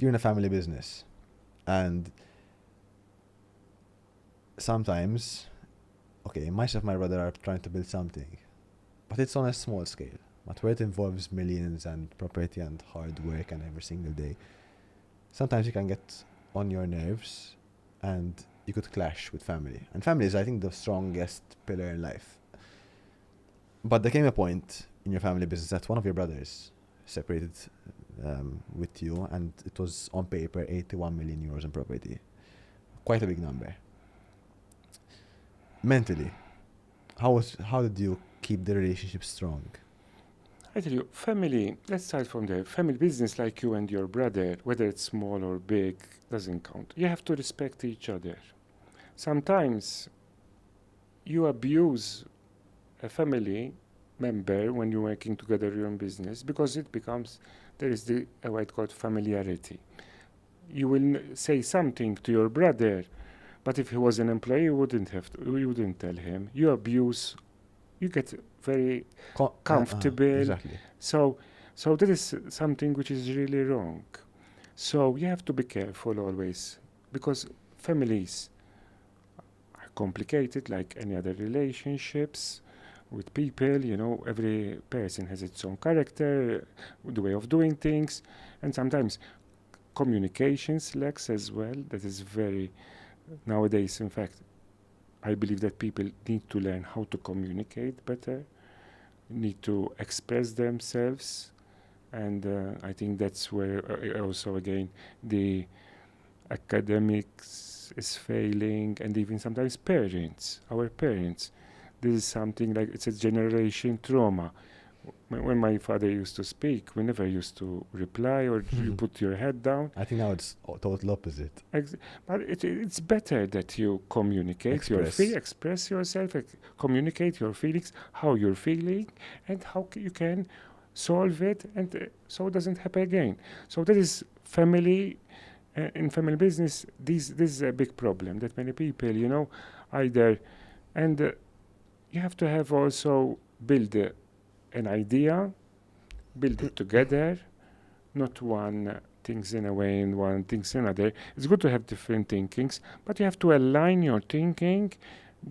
you're in a family business, and sometimes, okay, myself and my brother are trying to build something, but it's on a small scale. But where it involves millions and property and hard work and every single day, sometimes you can get on your nerves and you could clash with family. And family is, I think, the strongest pillar in life. But there came a point in your family business that one of your brothers separated with you, and it was on paper 81 million euros in property. Quite a big number. Mentally, how did you keep the relationship strong? I tell you, family, let's start from there. Family business like you and your brother, whether it's small or big, doesn't count. You have to respect each other. Sometimes you abuse a family member when you're working together your own business because it becomes, there is the what called familiarity. You will say something to your brother, but if he was an employee, you wouldn't tell him. You abuse, you get very comfortable. Exactly. So that is something which is really wrong. So you have to be careful always, because families are complicated like any other relationships with people. Every person has its own character, the way of doing things, and sometimes communications lacks as well. That is very, nowadays, in fact, I believe that people need to learn how to communicate better, need to express themselves, and I think that's where also again the academics is failing, and even sometimes our parents. This is something like it's a generation trauma. When my father used to speak, we never used to reply or you put your head down. I think now it's total opposite. But it's better that you communicate express yourself, communicate your feelings, how you're feeling, and how you can solve it, and so it doesn't happen again. So that is family. In family business, this is a big problem that many people, either, and you have to have also build an idea, build it together, not one thinks in a way and one thinks another. It's good to have different thinkings, but you have to align your thinking,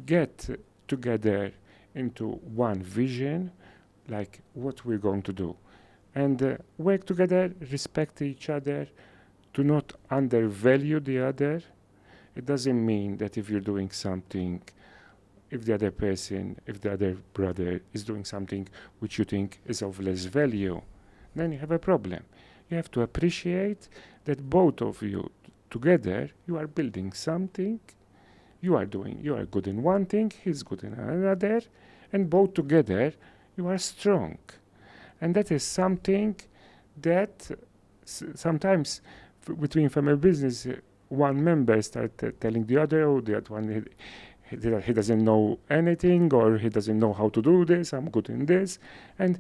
get together into one vision, like what we're going to do, and work together, respect each other, to not undervalue the other. It doesn't mean that if you're doing something, if the other brother is doing something which you think is of less value, then you have a problem. You have to appreciate that both of you together, you are building something. You are good in one thing, he's good in another, and both together, you are strong. And that is something that sometimes between family business, one member starts telling the other, oh, that one, he doesn't know anything, or he doesn't know how to do this, I'm good in this. And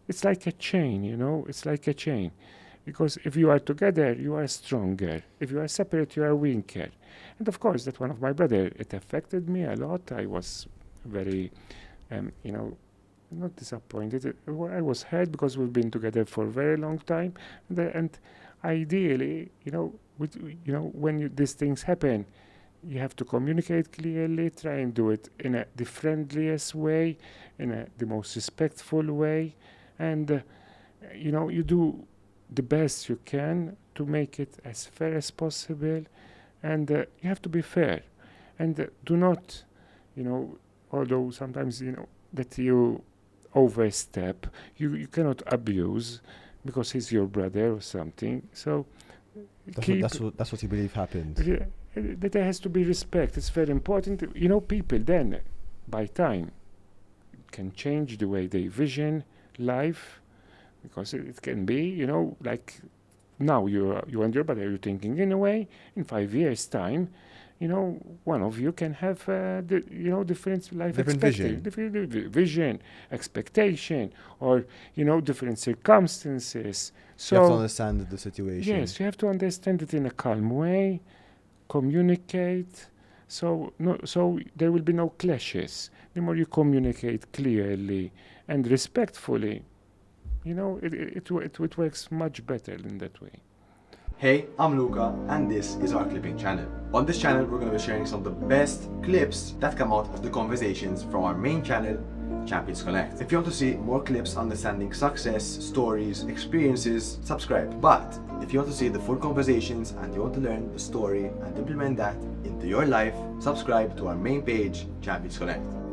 it's like a chain, it's like a chain. Because if you are together, you are stronger. If you are separate, you are weaker. And of course, that one of my brother, it affected me a lot. I was very, not disappointed. I was hurt because we've been together for a very long time. And ideally, when these things happen, you have to communicate clearly, try and do it in the friendliest way, in the most respectful way. And, you do the best you can to make it as fair as possible. And you have to be fair. And do not, although sometimes, that you overstep, you cannot abuse because he's your brother or something. So that's what you believe happened. That there has to be respect. It's very important. People then, by time, can change the way they vision life, because it can be, like now you and your brother, you're thinking in a way. In 5 years' time, one of you can have different life vision, vision, expectation, or different circumstances. So you have to understand the situation. Yes, you have to understand it in a calm way, communicate. So there will be no clashes. The more you communicate clearly and respectfully, it works much better in that way. Hey, I'm Luca, and this is our clipping channel. On this channel, we're going to be sharing some of the best clips that come out of the conversations from our main channel, Champions Connect. If you want to see more clips understanding success, stories, experiences, subscribe. But if you want to see the full conversations and you want to learn the story and implement that into your life, subscribe to our main page, Champions Connect.